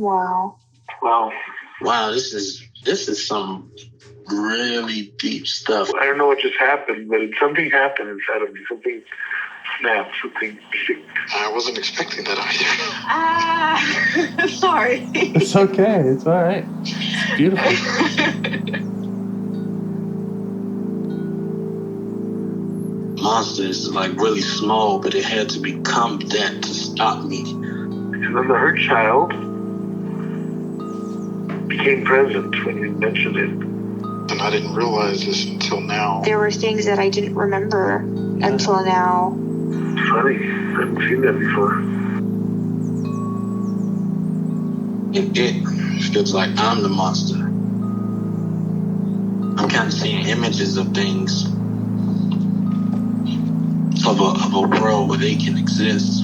Wow. Wow, this is some really deep stuff. I don't know what just happened, but something happened inside of me. Something snapped, something. I wasn't expecting that either. Sorry. It's okay. It's all right. It's beautiful. Monster is like really small, but it had to become that to stop me. And then the hurt child became present when you mentioned it. And I didn't realize this until now. There were things that I didn't remember until now. Funny, I haven't seen that before. It feels like I'm the monster. I'm kind of seeing images of things. Of a world where they can exist.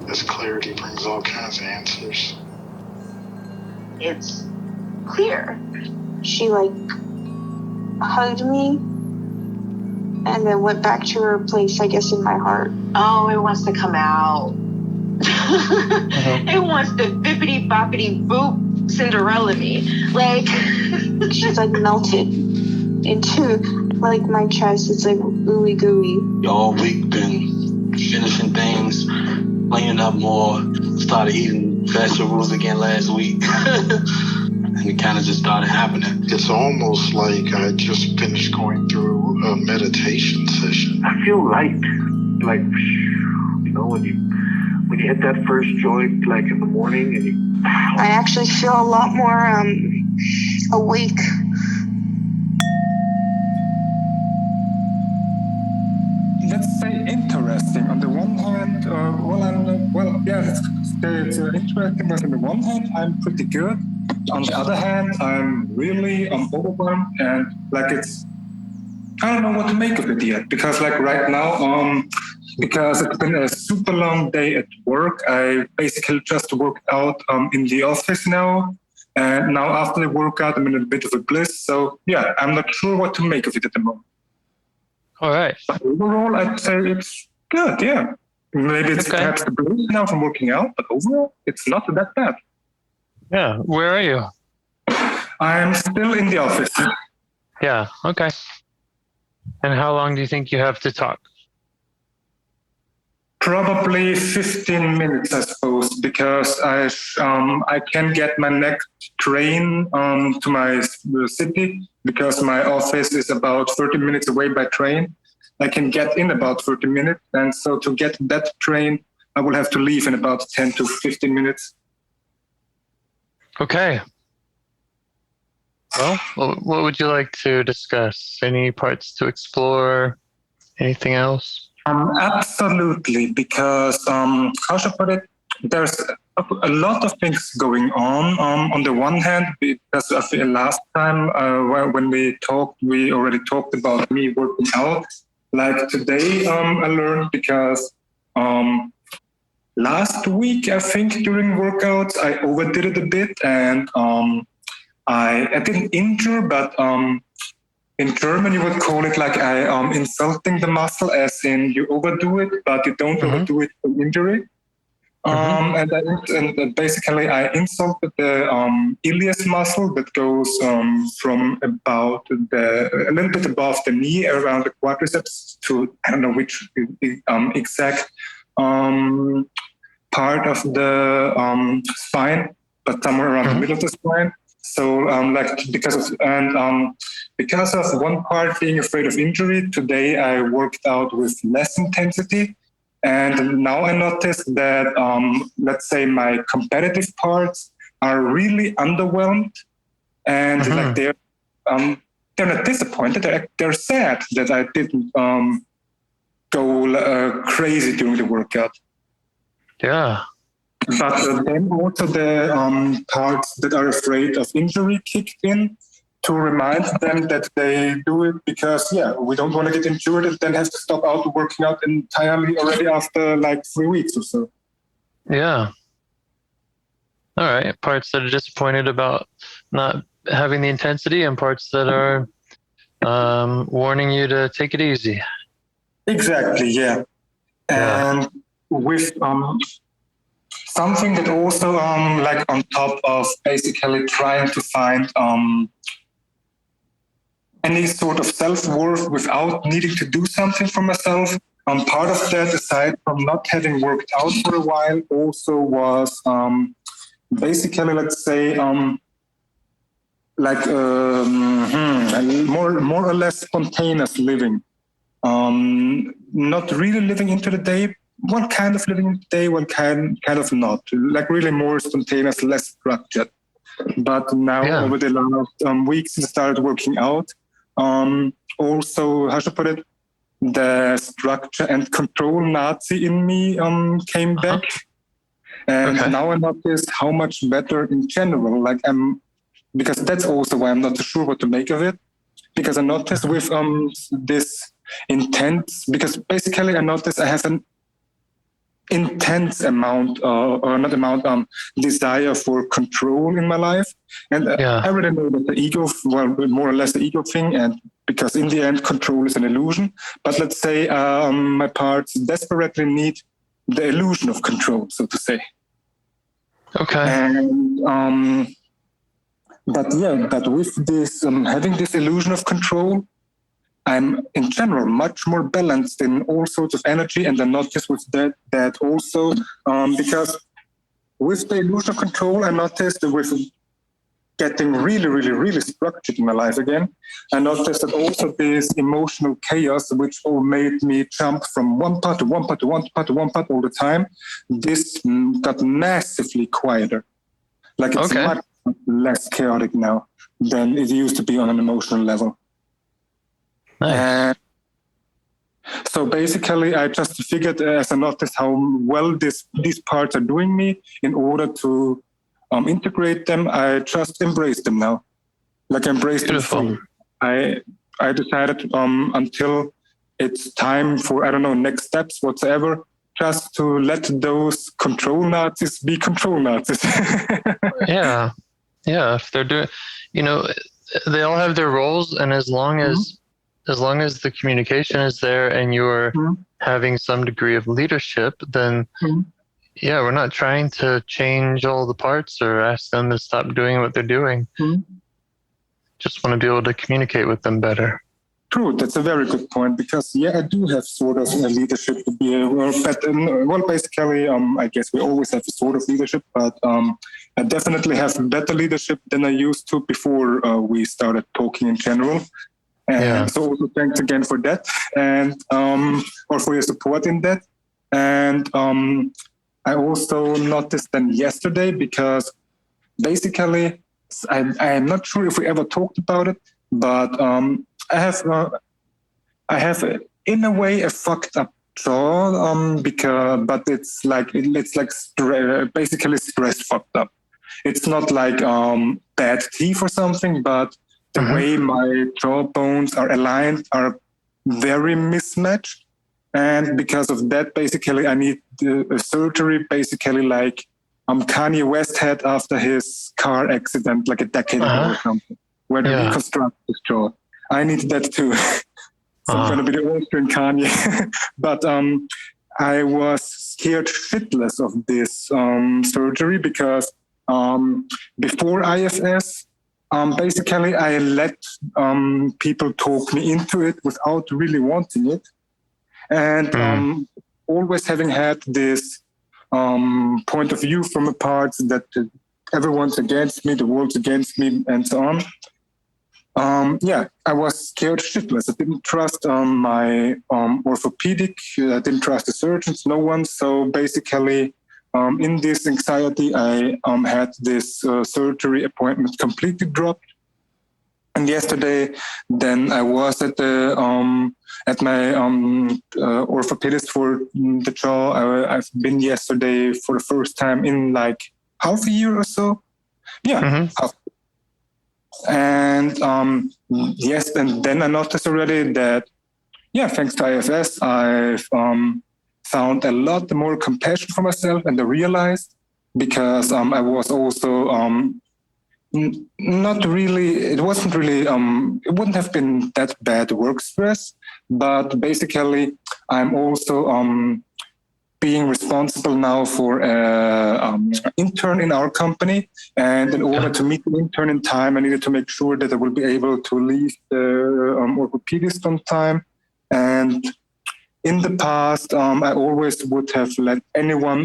This clarity brings all kinds of answers. It's clear. She hugged me and then went back to her place, I guess, in my heart. Oh, it wants to come out. It wants to bippity boppity boop Cinderella me. She's melted into my chest. It's ooey gooey. All week been finishing things, cleaning up more, started eating vegetables again last week. And it kind of just started happening. It's almost like I just finished going through a meditation session. I feel light. When you hit that first joint, in the morning, and I actually feel a lot more awake. Let's say interesting. On the one hand, let's say it's interesting. But on the one hand, I'm pretty good. On the other hand, I'm really overwhelmed and I don't know what to make of it yet. Because right now, because it's been a super long day at work. I basically just worked out in the office now. And now after the workout, I'm in a bit of a bliss. So yeah, I'm not sure what to make of it at the moment. All right. But overall, I'd say it's good, yeah. Maybe it's perhaps the bliss now from working out, but overall, it's not that bad. Yeah. Where are you? I'm still in the office. Yeah. Okay. And how long do you think you have to talk? Probably 15 minutes, I suppose, because I can get my next train to my city because my office is about 30 minutes away by train. I can get in about 30 minutes. And so to get that train, I will have to leave in about 10 to 15 minutes. Okay. Well, what would you like to discuss? Any parts to explore? Anything else? Absolutely, because how should I put it? There's a lot of things going on. On the one hand, because I feel last time when we talked, we already talked about me working out. Today, I learned because last week, I think during workouts, I overdid it a bit, and I didn't injure, but in German, you would call it insulting the muscle, as in you overdo it, but you don't overdo it for injury. And basically, I insulted the iliac muscle that goes from about a little bit above the knee, around the quadriceps, to I don't know which exact part of the spine, but somewhere around the middle of the spine. So, because of one part being afraid of injury, today I worked out with less intensity. And now I noticed that, let's say my competitive parts are really underwhelmed. And they're not disappointed. They're sad that I didn't go crazy during the workout. Yeah. But then also the parts that are afraid of injury kicked in to remind them that they do it because, we don't want to get injured and then have to stop out working out entirely already after 3 weeks or so. Yeah. All right. Parts that are disappointed about not having the intensity and parts that are warning you to take it easy. Exactly, yeah. And with something that also like on top of basically trying to find any sort of self-worth without needing to do something for myself. Part of that, aside from not having worked out for a while, also was basically, let's say, like more or less spontaneous living. Not really living into the day. One kind of living into the day, one kind of not. Like really more spontaneous, less structured. But now over the last weeks, I started working out. Also, how should I put it? The structure and control Nazi in me came back. And now I notice how much better in general, like because that's also why I'm not sure what to make of it. Because I noticed with this intense, because basically I noticed I have an intense amount, or not amount, desire for control in my life. And I really know that the ego, well, more or less the ego thing, and because in the end, control is an illusion. But let's say my parts desperately need the illusion of control, so to say. Okay. And, but with this, having this illusion of control, I'm in general much more balanced in all sorts of energy, and then not just with that also, because with the illusion of control, I noticed that with getting really, really, really structured in my life again, I noticed that also this emotional chaos, which all made me jump from one part to one part to one part to one part all the time, this got massively quieter. Like it's much less chaotic now than it used to be on an emotional level. Nice. So basically, I just figured as I noticed how well these parts are doing me, in order to integrate them, I just embrace them now. Like embrace them fully. I decided until it's time for, I don't know, next steps, whatsoever, just to let those control Nazis be control Nazis. Yeah. If they're doing, they all have their roles, and as long as the communication is there and you're having some degree of leadership, then we're not trying to change all the parts or ask them to stop doing what they're doing. Just want to be able to communicate with them better. True, that's a very good point, because I do have sort of a leadership to be well, basically, I guess we always have a sort of leadership, but I definitely have better leadership than I used to before we started talking in general. And so also thanks again for that, and or for your support in that. And I also noticed them yesterday, because basically I'm not sure if we ever talked about it, but I have in a way a fucked up jaw, but it's like basically stress fucked up. It's not like bad teeth or something, but the way my jaw bones are aligned are very mismatched. And because of that, basically, I need a surgery, basically like Kanye West had after his car accident, like a decade ago or something, where they reconstruct his jaw. I need that too. So I'm going to be the Austrian Kanye. But I was scared shitless of this surgery, because before IFS, basically, I let people talk me into it without really wanting it. And always having had this point of view from a part that everyone's against me, the world's against me, and so on. I was scared shitless. I didn't trust my orthopedic. I didn't trust the surgeons, no one. So basically, in this anxiety, I had this surgery appointment completely dropped. And yesterday, then I was at my orthopedist for the jaw. I've been yesterday for the first time in like half a year or so. Half. And and then I noticed already that thanks to IFS, I've found a lot more compassion for myself, and I realized, because I was also Not really. It wasn't really. It wouldn't have been that bad work stress, but basically, I'm also being responsible now for an intern in our company. And in order to meet the intern in time, I needed to make sure that I will be able to leave the orthopedist on time. And in the past, I always would have let anyone,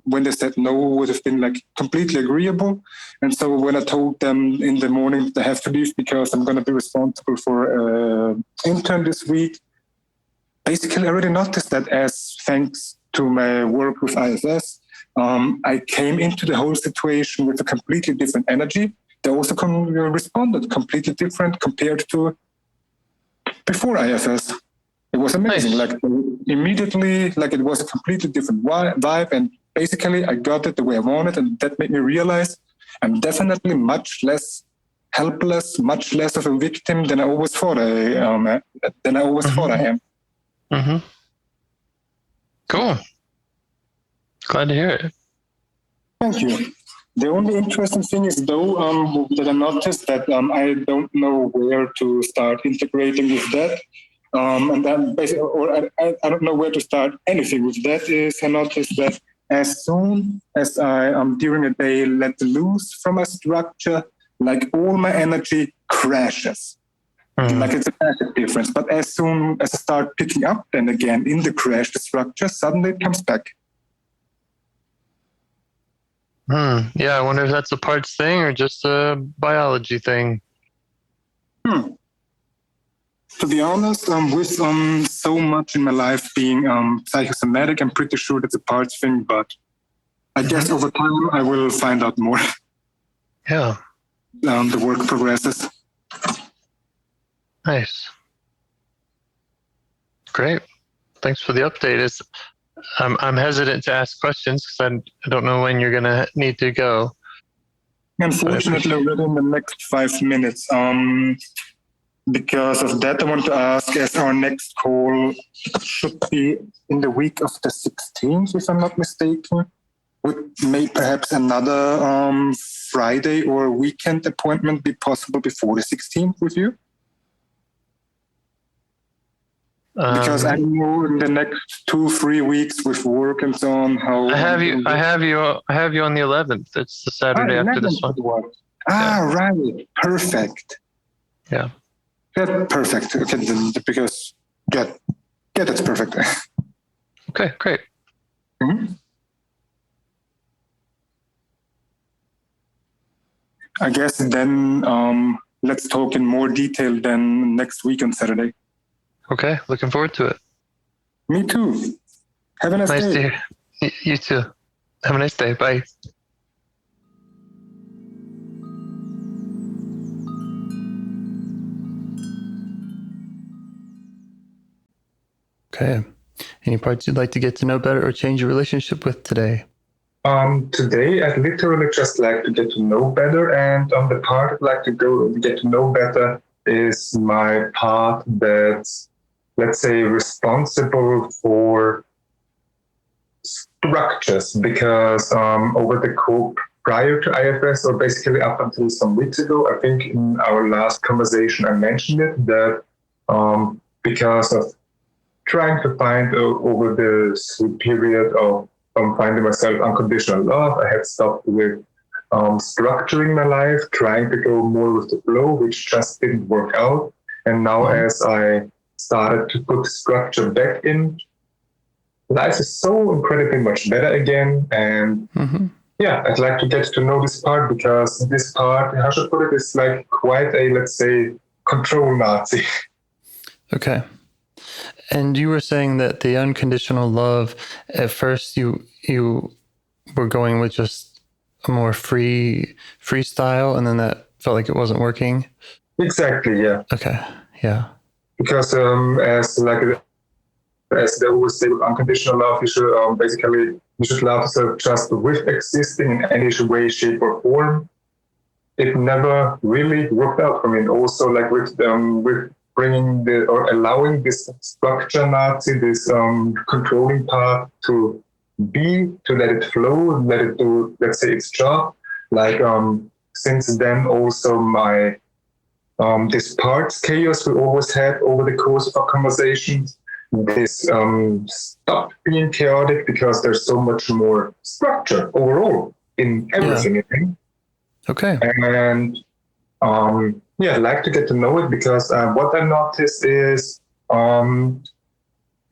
when they said no, would have been like completely agreeable. And so when I told them in the morning they have to leave because I'm going to be responsible for intern this week, basically I already noticed that as thanks to my work with ISS, I came into the whole situation with a completely different energy. They also responded completely different compared to before IFS. It was amazing. Nice. Like immediately, like it was a completely different vibe, and basically I got it the way I wanted, and that made me realize I'm definitely much less helpless, much less of a victim than I always thought I am. Mm-hmm. Cool. Glad to hear it. Thank you. The only interesting thing is, though, that I noticed that I don't know where to start integrating with that. And then basically, or I don't know where to start anything with that. Is I noticed that as soon as I during a day let loose from a structure, like all my energy crashes. Like it's a massive difference. But as soon as I start picking up, then again in the crashed structure, suddenly it comes back. Yeah, I wonder if that's a parts thing or just a biology thing. To be honest, with so much in my life being psychosomatic, I'm pretty sure that's a parts thing, but I guess over time I will find out more. Yeah. The work progresses. Nice. Great. Thanks for the update. I'm hesitant to ask questions because I don't know when you're going to need to go. Unfortunately, already in the next 5 minutes. Because of that, I want to ask, as our next call should be in the week of the 16th, if I'm not mistaken, would perhaps another Friday or weekend appointment be possible before the 16th with you? Because I know in the next 2-3 weeks with work and so on how I have you on the 11th. It's the Saturday after this one. Right. Perfect. Yeah. Yeah, perfect. Okay, because that's perfect. Okay, great. I guess then let's talk in more detail then next week on Saturday. Okay, looking forward to it. Me too. Have a nice day. Nice to hear. You too. Have a nice day. Bye. Okay. Any parts you'd like to get to know better or change your relationship with today? Today, I'd literally just like to get to know better, and the part I'd like to get to know better is my part that's, let's say, responsible for structures, because over the course prior to IFS, or basically up until some weeks ago, I think in our last conversation I mentioned it, that because of trying to find over the period of finding myself unconditional love, I had stopped with structuring my life, trying to go more with the flow, which just didn't work out. And now as I started to put structure back in, life is so incredibly much better again. And yeah, I'd like to get to know this part, because this part, how should I put it, is like quite a, let's say, control Nazi. Okay. And you were saying that the unconditional love, at first you were going with just a more freestyle, and then that felt like it wasn't working. Exactly. Yeah. Okay. Yeah. Because as they always say with unconditional love, you should basically love yourself just with existing in any way, shape, or form. It never really worked out for me. And also, like with bringing or allowing this structure Nazi, this controlling part to let it flow, let it do, let's say, its job. Like since then also my this parts chaos we always had over the course of our conversations, this stopped being chaotic because there's so much more structure overall in everything. Yeah. Okay. And I'd like to get to know it because what I noticed is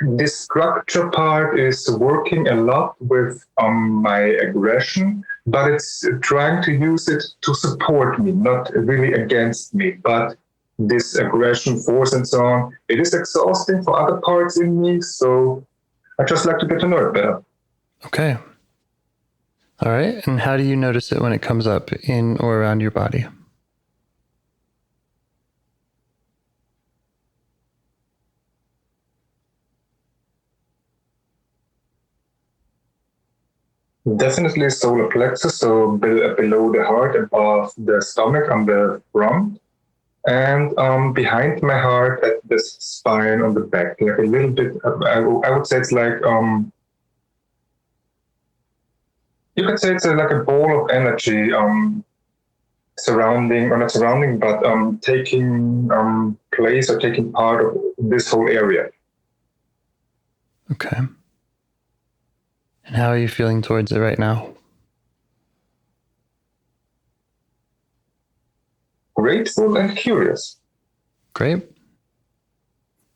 this structure part is working a lot with my aggression, but it's trying to use it to support me, not really against me. But this aggression, force, and so on, it is exhausting for other parts in me. So I just like to get to know it better. Okay. All right. And how do you notice it when it comes up in or around your body? Definitely solar plexus, so below the heart, above the stomach on the front, and behind my heart at the spine on the back, like a little bit. I would say it's like you could say it's like a ball of energy surrounding, or not surrounding, but taking place or taking part of this whole area. Okay. And how are you feeling towards it right now? Grateful and curious. Great.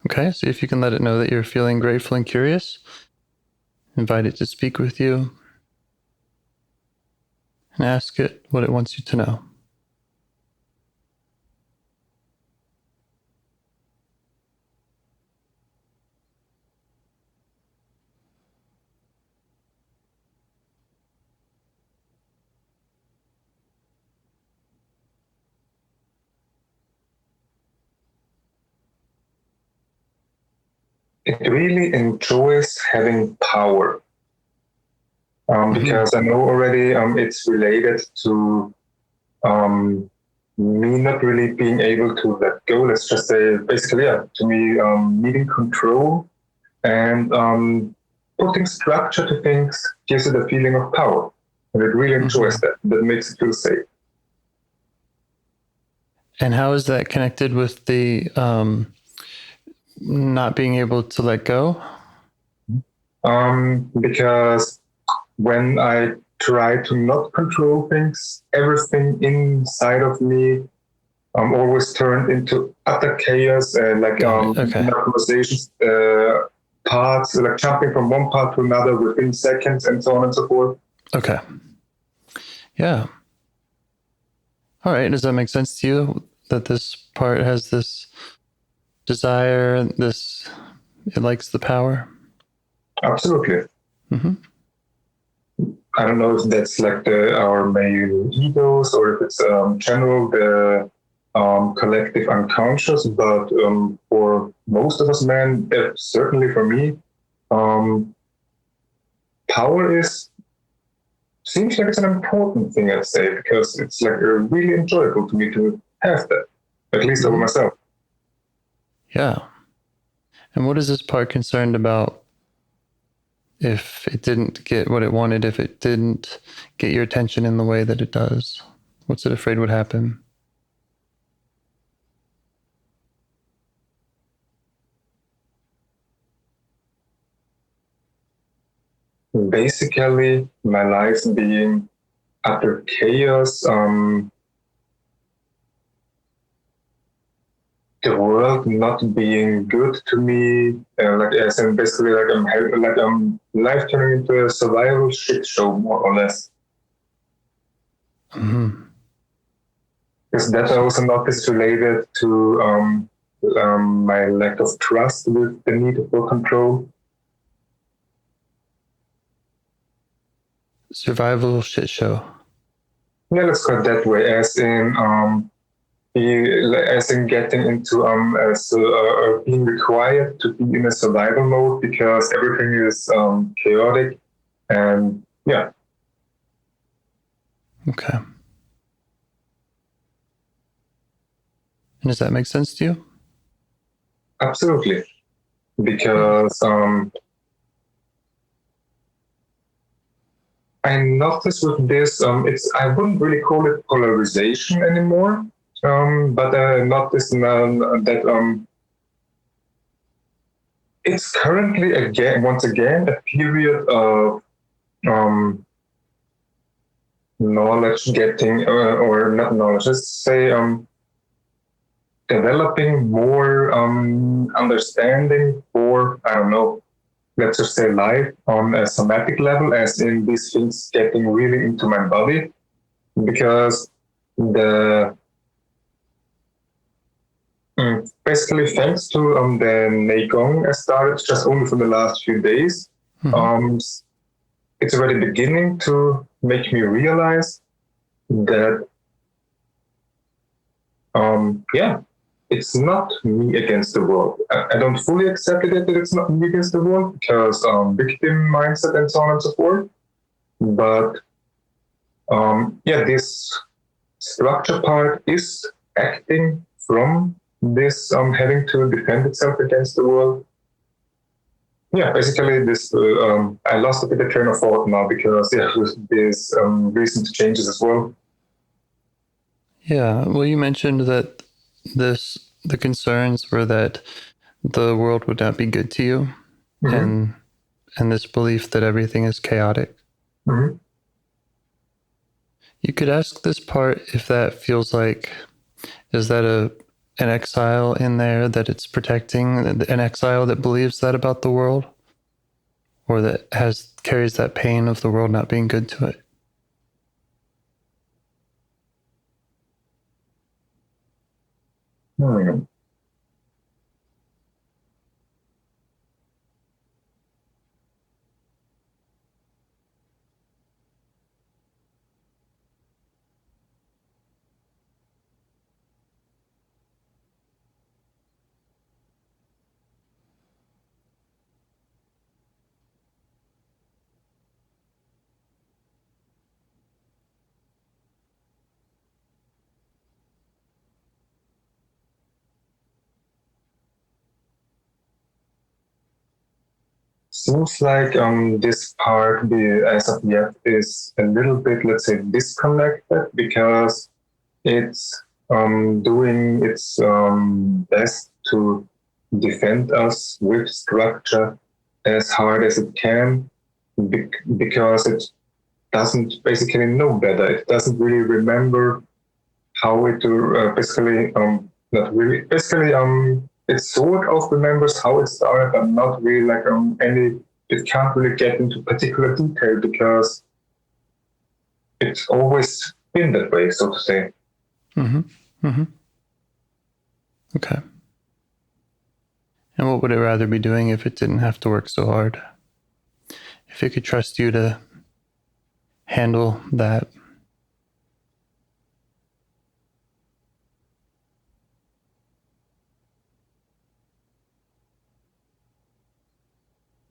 Okay, see if you can let it know that you're feeling grateful and curious. Invite it to speak with you. And ask it what it wants you to know. It really enjoys having power. Because I know already it's related to me not really being able to let go. Let's just say, basically, to me, needing control and putting structure to things gives it a feeling of power. And it really enjoys that. That makes it feel safe. And how is that connected with the not being able to let go? Because when I try to not control things, everything inside of me always turned into utter chaos, like conversations, parts, like jumping from one part to another within seconds, and so on and so forth. Okay. Yeah. All right. Does that make sense to you that this part has this desire, it likes the power? Absolutely. Mm-hmm. I don't know if that's like our main egos or if it's general, the collective unconscious, but for most of us men, certainly for me, power seems like it's an important thing, I'd say, because it's like really enjoyable to me to have that, at least over myself. Yeah. And what is this part concerned about if it didn't get what it wanted, if it didn't get your attention in the way that it does? What's it afraid would happen? Basically, my life being utter chaos, the world not being good to me, like as in basically like life turning into a survival shit show, more or less. Because that I also noticed related to my lack of trust with the need for control. Survival shit show. Yeah, let's call it that way, as in getting into being required to be in a survival mode because everything is chaotic, and yeah. Okay. And does that make sense to you? Absolutely, because I noticed with this, I wouldn't really call it polarization anymore, but I noticed now that it's currently once again a period of knowledge getting, or not knowledge, let's say developing more understanding for, I don't know, let's just say life on a somatic level, as in these things getting really into my body, because basically thanks to the Neigong I started just only for the last few days, it's already beginning to make me realize that it's not me against the world. I don't fully accept it that it's not me against the world, because victim mindset and so on and so forth. But this structure part is acting from this having to defend itself against the world. Yeah, basically this. I lost a bit of train of thought now because with these recent changes as well. Yeah, well, you mentioned that the concerns were that the world would not be good to you, and this belief that everything is chaotic. You could ask this part if that feels like, is that an exile in there that it's protecting, an exile that believes that about the world, or that carries that pain of the world not being good to it? Seems like this part, as of yet, is a little bit, let's say, disconnected, because it's doing its best to defend us with structure as hard as it can, because it doesn't basically know better. It doesn't really remember how it basically not really basically it sort of remembers how it started, but not really like any. It can't really get into particular detail because it's always been that way, so to say. Okay. And what would it rather be doing if it didn't have to work so hard? If it could trust you to handle that?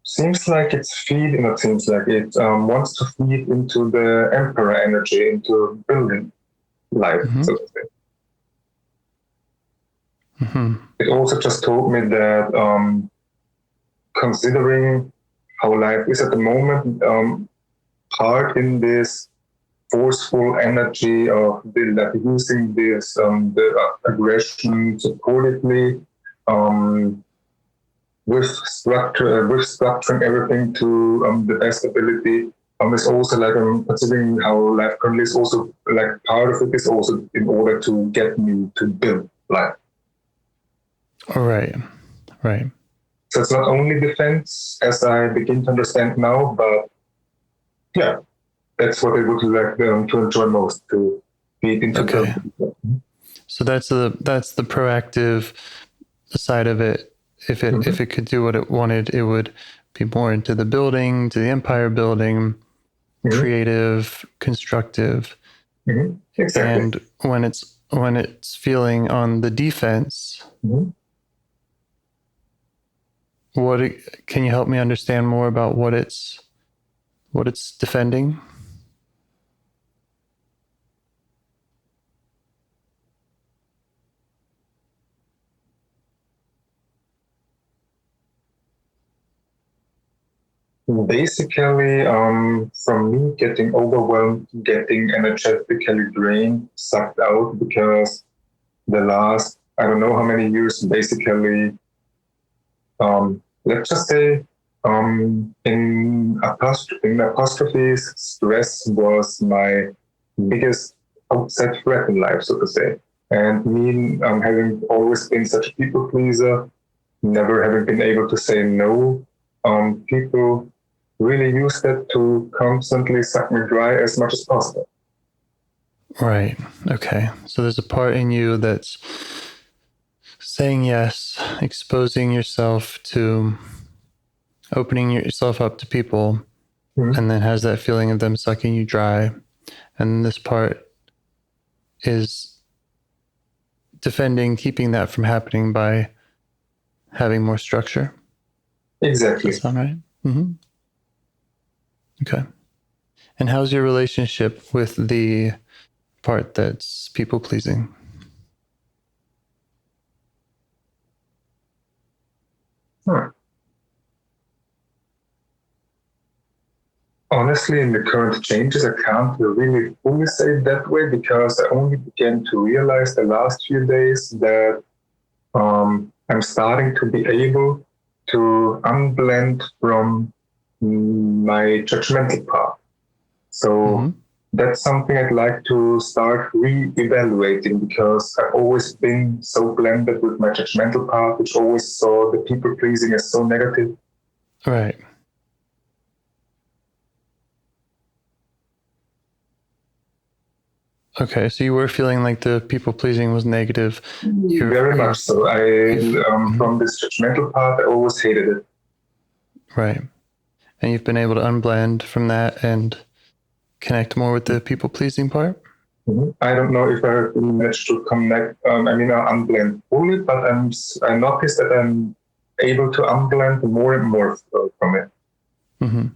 Seems like it's feeding, it seems like it wants to feed into the emperor energy, into building life, so to say. It also just told me that considering how life is at the moment, part in this forceful energy of using this the aggression supportively, with structuring everything to the best ability. It's also like considering how life currently is, also like part of it is also in order to get me to build life. Right. So it's not only defense, as I begin to understand now, but yeah, that's what I would like to enjoy most, to feed into. Okay. So that's the proactive side of it. If it could do what it wanted, it would be more into the building, to the empire building, creative, constructive. Exactly. And when it's feeling on the defense, can you help me understand more about what it's defending? Basically, from me getting overwhelmed, getting energetically drained, sucked out, because the last, I don't know how many years, basically, let's just say, in apostrophes, stress was my biggest outside threat in life, so to say. And me, having always been such a people pleaser, never having been able to say no, people really use that to constantly suck me dry as much as possible. Right. Okay. So there's a part in you that's saying yes, exposing yourself to opening yourself up to people, and then has that feeling of them sucking you dry. And this part is defending, keeping that from happening by having more structure. Exactly. Does that sound right? Mm-hmm. Okay. And how's your relationship with the part that's people pleasing? Honestly, in the current changes, I can't really fully say it that way, because I only began to realize the last few days that I'm starting to be able to unblend from my judgmental part. So that's something I'd like to start re-evaluating, because I've always been so blended with my judgmental part, which always saw the people pleasing as so negative. Right. Okay, so you were feeling like the people pleasing was negative. Very much so. From this judgmental part, I always hated it. Right. And you've been able to unblend from that and connect more with the people pleasing part? I don't know if I managed to connect, unblend fully, but I noticed that I'm able to unblend more and more from it. Mm-hmm.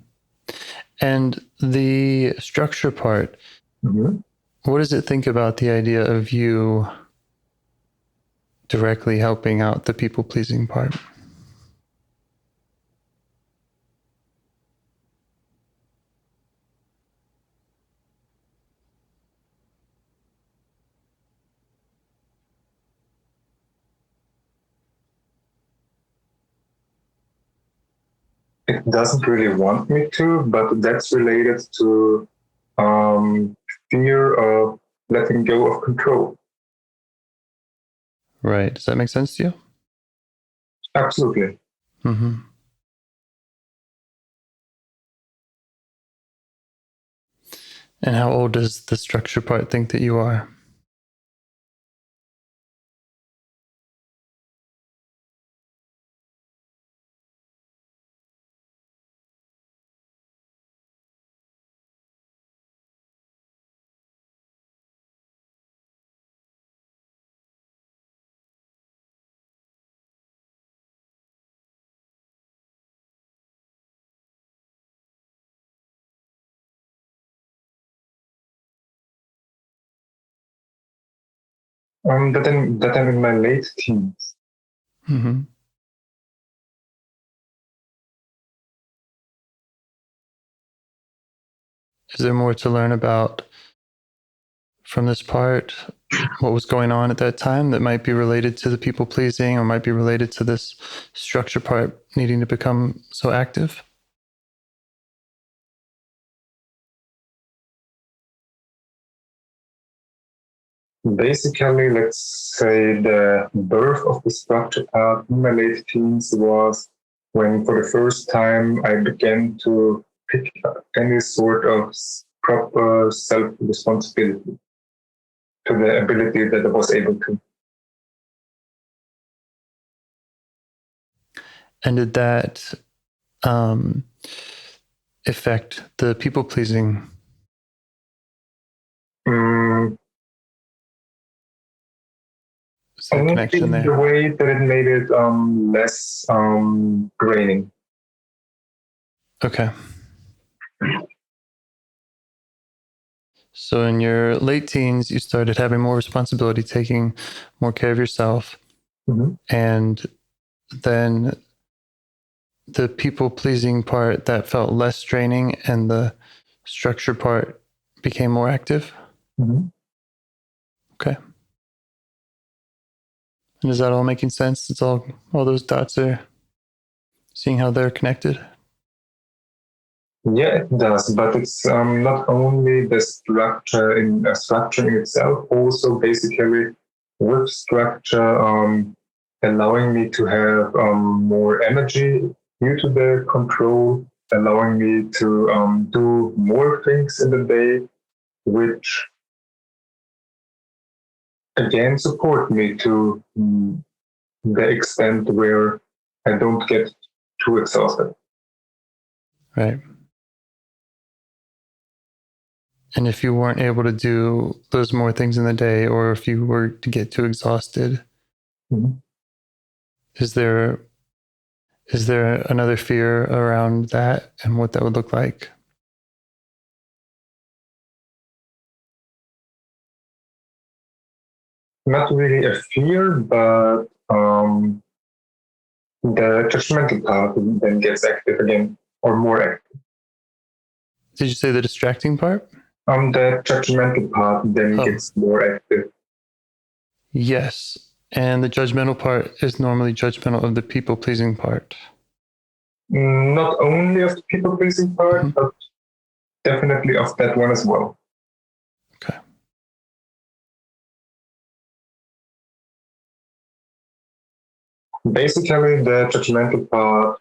And the structure part, what does it think about the idea of you directly helping out the people pleasing part? It doesn't really want me to, but that's related to fear of letting go of control. Right. Does that make sense to you? Absolutely. Mm-hmm. And how old does the structure part think that you are? That I'm in my late teens. Mm-hmm. Is there more to learn about from this part? What was going on at that time that might be related to the people pleasing, or might be related to this structure part needing to become so active? Basically, let's say the birth of the structure part in my late teens was when, for the first time, I began to pick up any sort of proper self-responsibility to the ability that I was able to. And did that affect the people pleasing? Is there a connection there? The way that it made it less draining. Okay. So in your late teens, you started having more responsibility, taking more care of yourself. And then the people-pleasing part that felt less draining and the structure part became more active? Mm-hmm. Okay. And is that all making sense? It's all those dots are seeing how they're connected? Yeah, it does, but it's not only the structure in itself, also basically with structure allowing me to have more energy due to the control, allowing me to do more things in the day, which again support me to the extent where I don't get too exhausted. Right. And if you weren't able to do those more things in the day, or if you were to get too exhausted, Mm-hmm. is there another fear around that and what that would look like? Not really a fear, but the judgmental part then gets active again, or more active. Did you say the distracting part? The judgmental part then gets more active. Yes. And the judgmental part is normally judgmental of the people-pleasing part. Not only of the people-pleasing part, but definitely of that one as well. Okay. Basically, the judgmental part,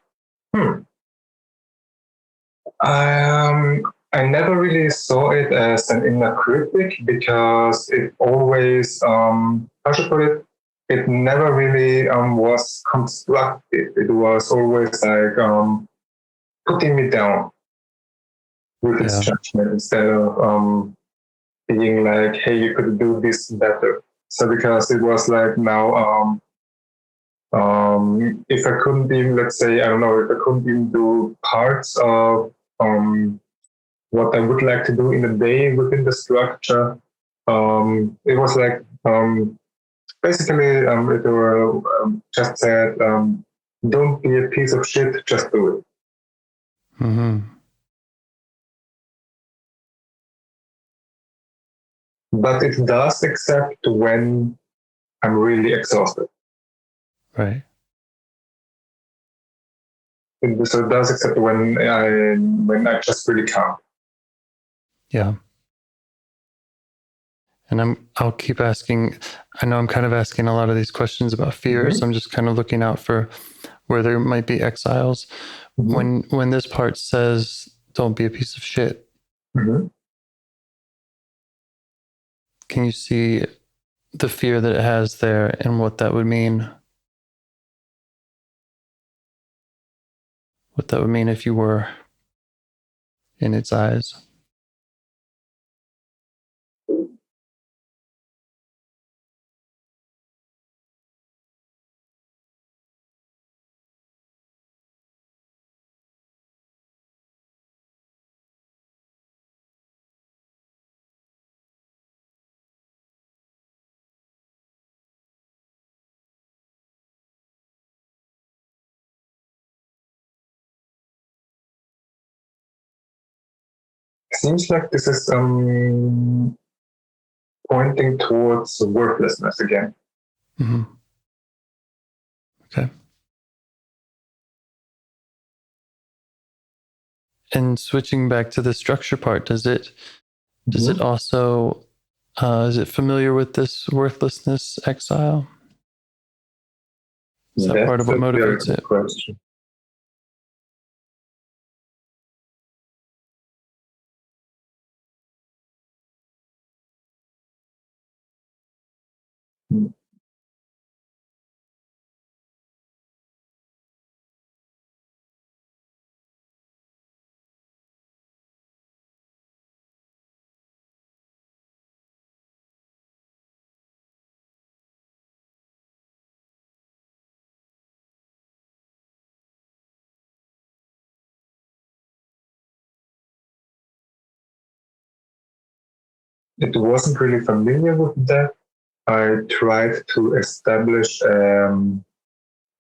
I never really saw it as an inner critic because it always, how should I put it? It never really was constructive. It was always like putting me down with its judgment instead of being like, hey, you could do this better. So because it was like now, if I couldn't even, let's say, I don't know, if I couldn't even do parts of what I would like to do in a day within the structure, it was like basically it were just said, don't be a piece of shit, just do it. Mm-hmm. But it does except when I'm really exhausted. Right. So it does except when I just really can't. Yeah. And I'll keep asking. I know I'm kind of asking a lot of these questions about fear, so I'm just kind of looking out for where there might be exiles. When this part says, don't be a piece of shit, can you see the fear that it has there and what that would mean? What that would mean if you were in its eyes? Seems like this is pointing towards worthlessness again. Mm-hmm. Okay. And switching back to the structure part, does it also is it familiar with this worthlessness exile? Is that part of what motivates it? Question. It wasn't really familiar with that. I tried to establish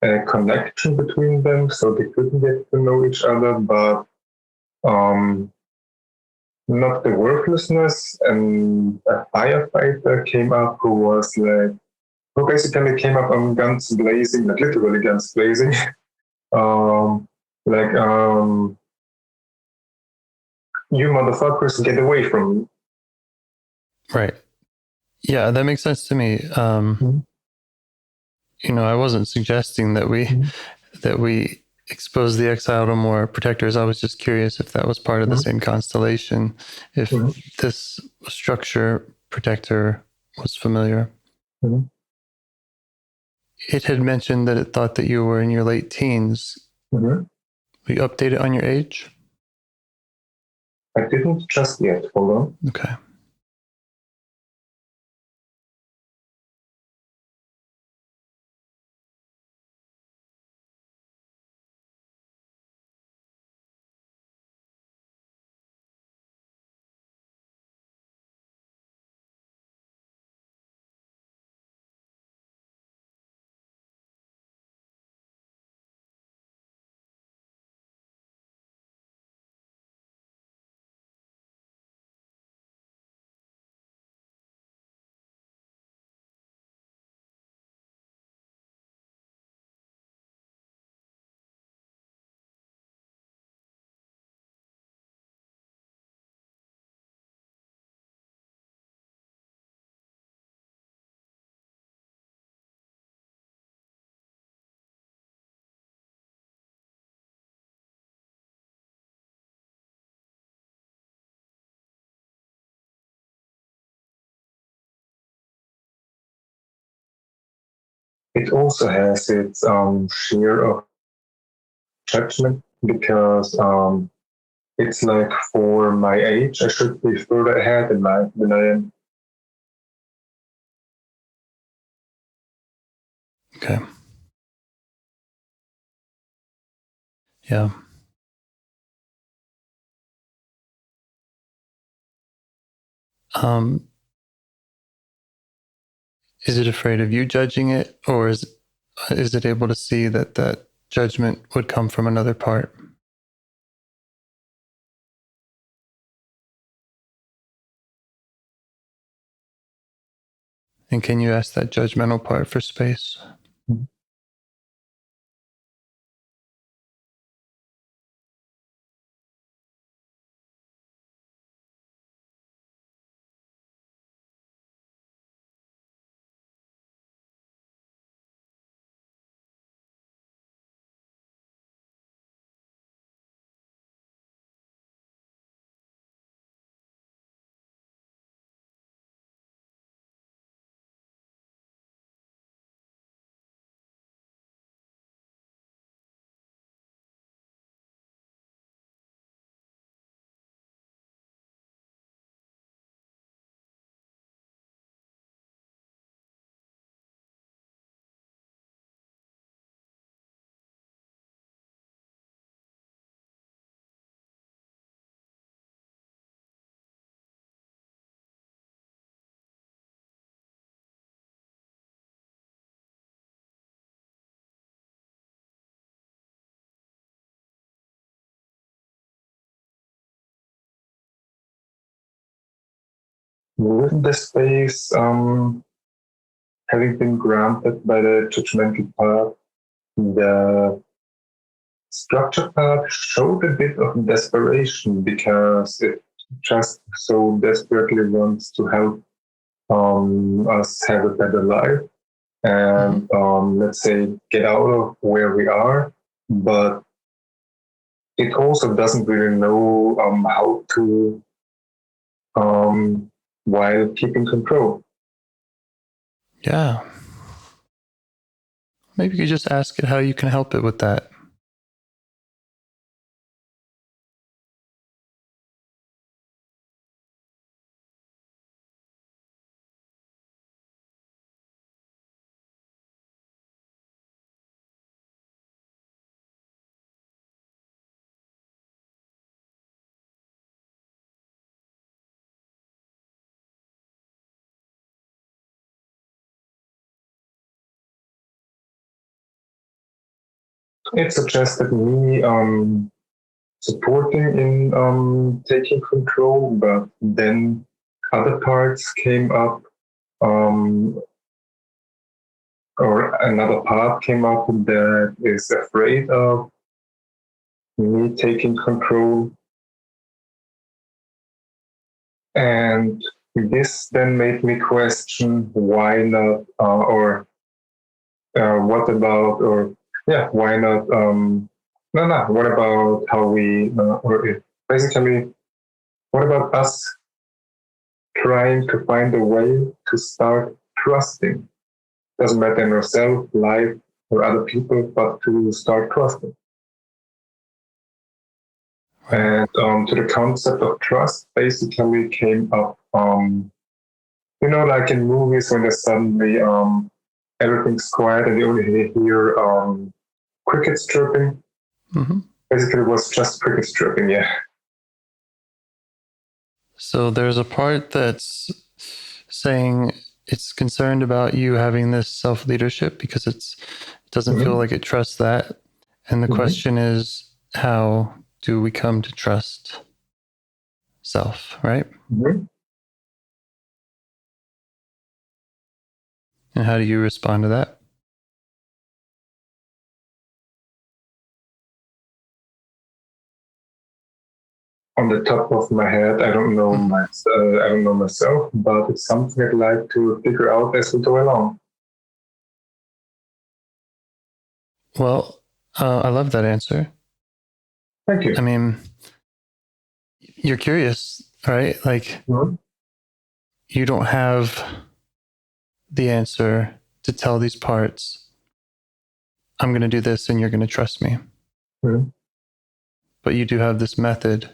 a connection between them, so they couldn't get to know each other, but not the worthlessness. And a firefighter came up who was like, who basically came up on guns blazing, like literally guns blazing. Like, you motherfuckers, get away from me. Right. Yeah, that makes sense to me. You know, I wasn't suggesting that we expose the exile to more protectors. I was just curious if that was part of the same constellation, if this structure protector was familiar. It had mentioned that it thought that you were in your late teens. Will you update it on your age? I didn't just yet. Hold on. Okay. It also has its share of judgment because it's like for my age, I should be further ahead in life than I am. Okay. Yeah. Is it afraid of you judging it, or is it able to see that that judgment would come from another part? And can you ask that judgmental part for space? With the space having been granted by the judgmental part, the structure part showed a bit of desperation because it just so desperately wants to help us have a better life and let's say get out of where we are, but it also doesn't really know how to while keeping control. Yeah. Maybe you could just ask it how you can help it with that. It suggested me supporting in taking control, but then other parts came up, or another part came up that is afraid of me taking control. And this then made me question why not, or what about, or yeah, why not? What about how we, basically, what about us trying to find a way to start trusting? Doesn't matter in yourself, life, or other people, but to start trusting. And to the concept of trust basically came up, like in movies when there's suddenly everything's quiet and you only hear crickets chirping. Mm-hmm. Basically, it was just crickets chirping, yeah. So there's a part that's saying it's concerned about you having this self-leadership because it doesn't feel like it trusts that. And the question is, how do we come to trust self, right? And how do you respond to that? On the top of my head, I don't know I don't know myself, but it's something I'd like to figure out as we go along. Well, I love that answer. Thank you. I mean, you're curious, right? Like, you don't have the answer to tell these parts, I'm going to do this and you're going to trust me. But you do have this method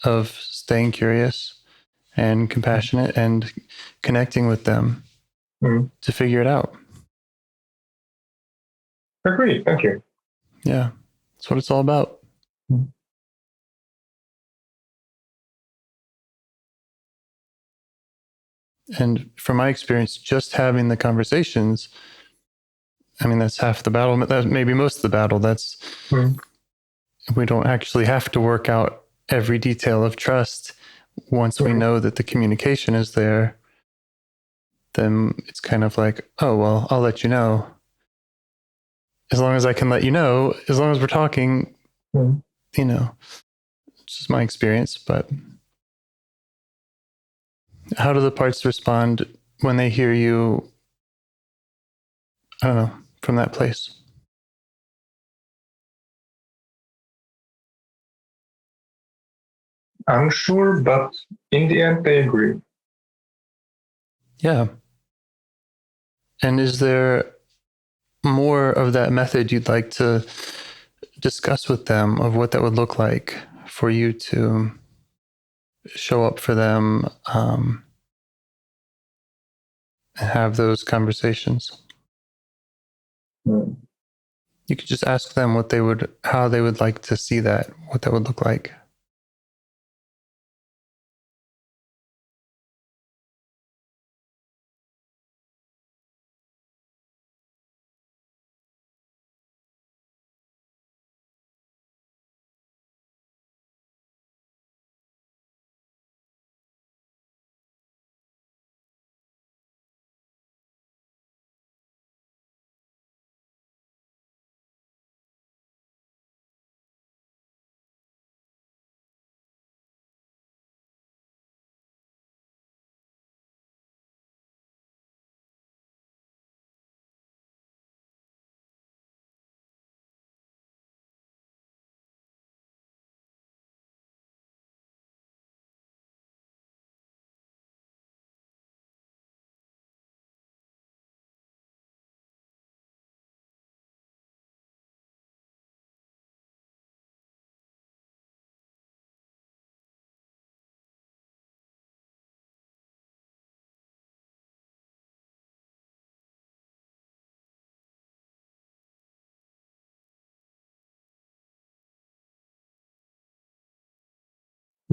of staying curious and compassionate and connecting with them to figure it out. Agreed. Thank you. Yeah, that's what it's all about. And from my experience, just having the conversations, I mean, that's half the battle. That's maybe most of the battle. That's we don't actually have to work out every detail of trust. Once we know that the communication is there, then it's kind of like, oh, well, I'll let you know. As long as I can let you know, as long as we're talking, it's just my experience. But how do the parts respond when they hear you, I don't know, from that place? Unsure, but in the end, they agree. Yeah. And is there more of that method you'd like to discuss with them of what that would look like for you to show up for them and have those conversations? You could just ask them how they would like to see that, what that would look like.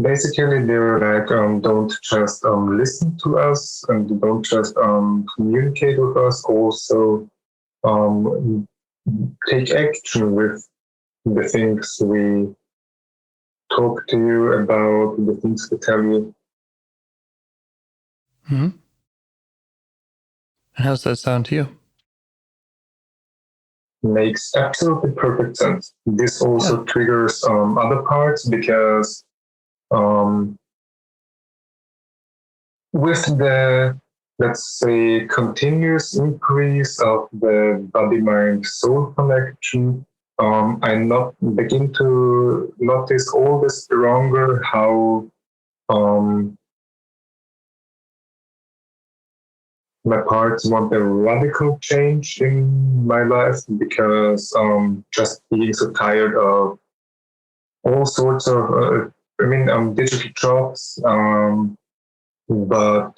Basically, they were like, don't just listen to us and don't just communicate with us, also take action with the things we talk to you about, the things we tell you. Mm-hmm. And how's that sound to you? Makes absolutely perfect sense. This also triggers other parts because with the, let's say, continuous increase of the body-mind-soul connection, I not begin to notice all the stronger how my parts want a radical change in my life because just being so tired of all sorts of, digital jobs, but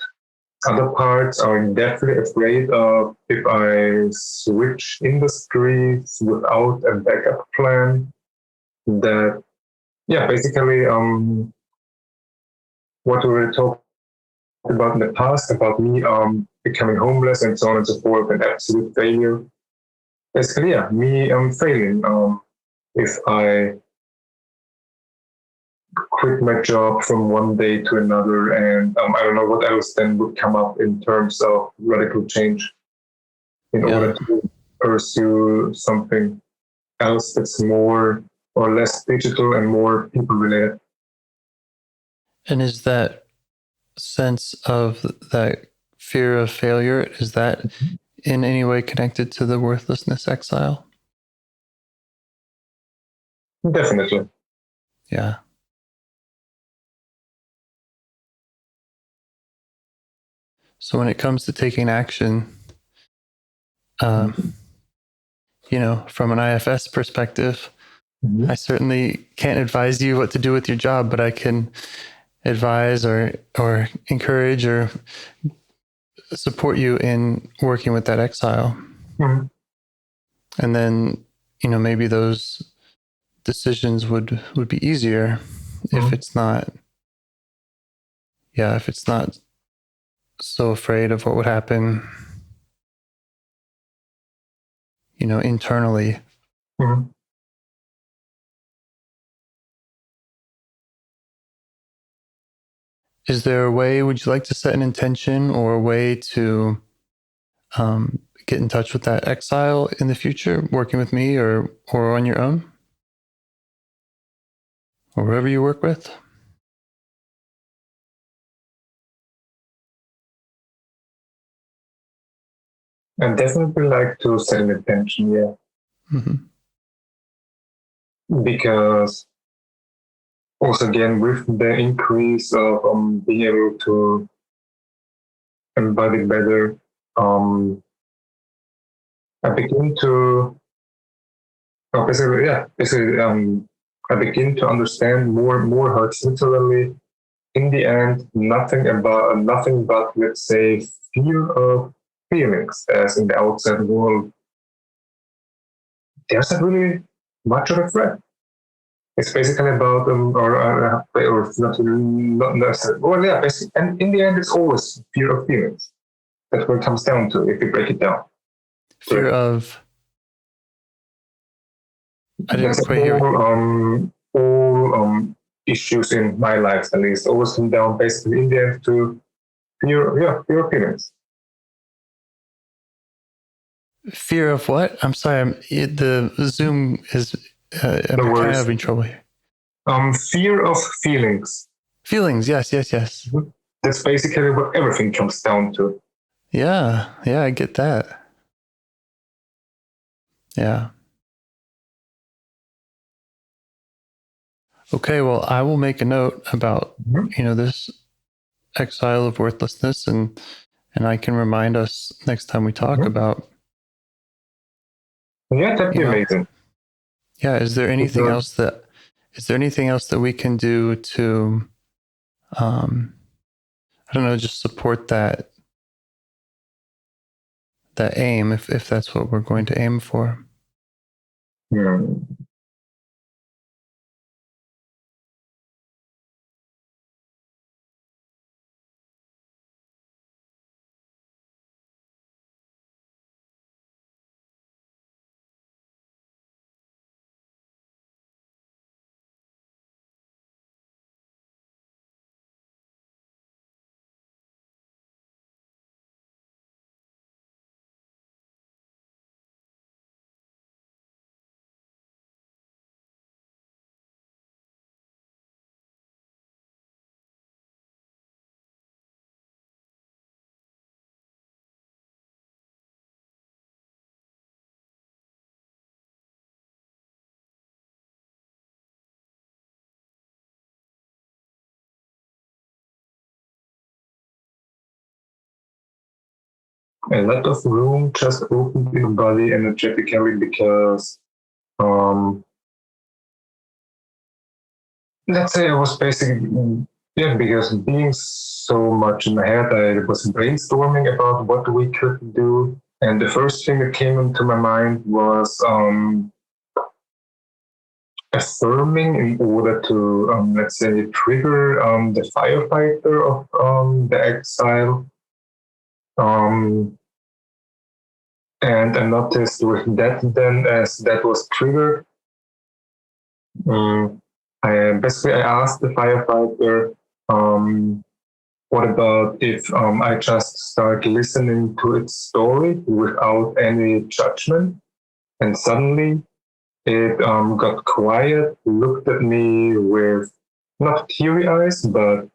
other parts are definitely afraid of if I switch industries without a backup plan. That, yeah, basically, what we were talking about in the past about me becoming homeless and so on and so forth, an absolute failure. Basically, yeah, me failing if I quit my job from one day to another, and I don't know what else then would come up in terms of radical change in order to pursue something else that's more or less digital and more people related. And is that sense of that fear of failure, is that in any way connected to the worthlessness exile? Definitely. Yeah. So when it comes to taking action, from an IFS perspective, I certainly can't advise you what to do with your job, but I can advise or encourage or support you in working with that exile. Mm-hmm. And then, maybe those decisions would be easier if it's not, if it's not so afraid of what would happen, internally. Mm-hmm. Is there a way, would you like to set an intention or a way to get in touch with that exile in the future, working with me or on your own? Or whoever you work with? I definitely like to set an intention, yeah. Mm-hmm. Because also again, with the increase of being able to embody better, I begin to I begin to understand more how it's literally in the end nothing but, let's say, fear of feelings, as in the outside world there's not really much of a threat. It's basically about or not necessarily. Well, yeah, basically, and in the end, it's always fear of feelings. That's what it comes down to if you break it down. Fear of. I didn't That's quite hear. All issues in my life, at least, always come down basically in the end to fear of feelings. Fear of what? I'm sorry. The Zoom is. I'm kind of having trouble here. Fear of feelings. Feelings. Yes. That's basically what everything comes down to. Yeah. I get that. Yeah. Okay. Well, I will make a note about this exile of worthlessness, and I can remind us next time we talk about. Yeah, that'd be amazing. Yeah. Is there anything else that we can do to, I don't know, just support that aim, if that's what we're going to aim for? a lot of room just opened in the body energetically because, let's say I was basically, because being so much in my head, I was brainstorming about what we could do. And the first thing that came into my mind was affirming in order to, let's say, trigger the firefighter of the exile. And I noticed with that, then as that was triggered, I asked the firefighter, what about if I just start listening to its story without any judgment? And suddenly it got quiet, looked at me with not teary eyes, but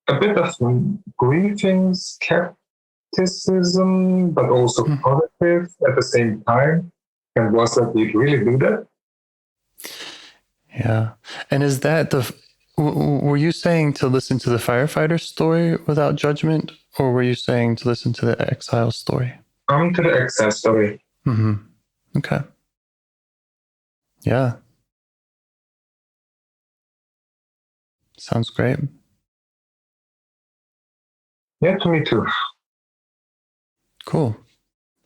a bit of grieving skepticism, but also positive at the same time. And was that you really do that? Yeah. And is that were you saying to listen to the firefighter's story without judgment, or were you saying to listen to the exile story? To the exile story. Mm-hmm. Okay. Yeah. Sounds great. Yeah, to me too. Cool.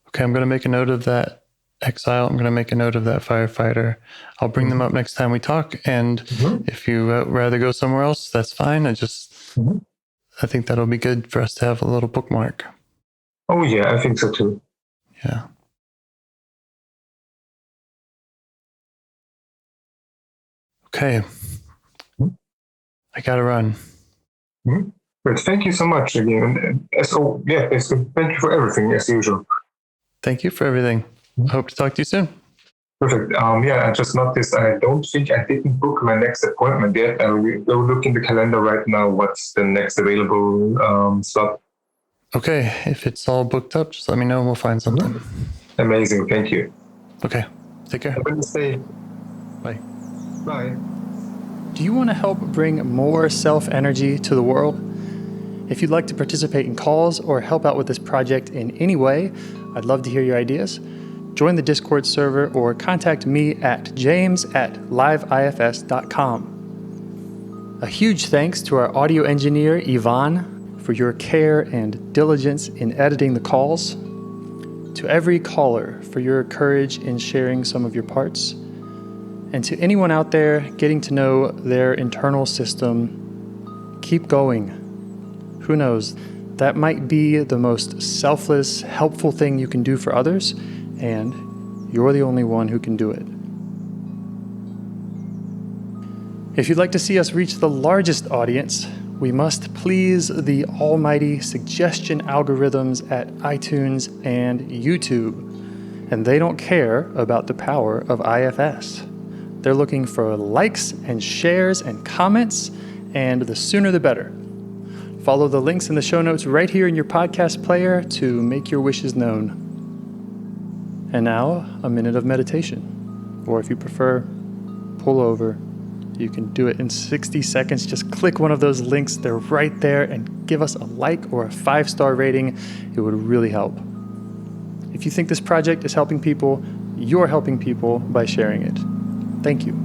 Okay, I'm going to make a note of that exile. I'm going to make a note of that firefighter. I'll bring them up next time we talk. And if you rather go somewhere else, that's fine. I think that'll be good for us to have a little bookmark. Oh, yeah, I think so too. Yeah. Okay. I got to run. But thank you so much again. Thank you for everything, as usual. Thank you for everything. I hope to talk to you soon. Perfect. I just noticed I don't think I didn't book my next appointment yet. I will go look in the calendar right now. What's the next available slot? Okay. If it's all booked up, just let me know and we'll find something. Amazing. Thank you. Okay. Take care. Have a nice day. Bye. Bye. Do you want to help bring more self-energy to the world? If you'd like to participate in calls or help out with this project in any way, I'd love to hear your ideas. Join the Discord server or contact me at james@liveifs.com. A huge thanks to our audio engineer, Yvonne, for your care and diligence in editing the calls. To every caller for your courage in sharing some of your parts. And to anyone out there getting to know their internal system, keep going. Who knows? That might be the most selfless, helpful thing you can do for others, and you're the only one who can do it. If you'd like to see us reach the largest audience, we must please the almighty suggestion algorithms at iTunes and YouTube. And they don't care about the power of IFS. They're looking for likes and shares and comments, and the sooner the better. Follow the links in the show notes right here in your podcast player to make your wishes known. And now, a minute of meditation. Or if you prefer, pull over. You can do it in 60 seconds. Just click one of those links. They're right there, and give us a like or a 5-star rating. It would really help. If you think this project is helping people, you're helping people by sharing it. Thank you.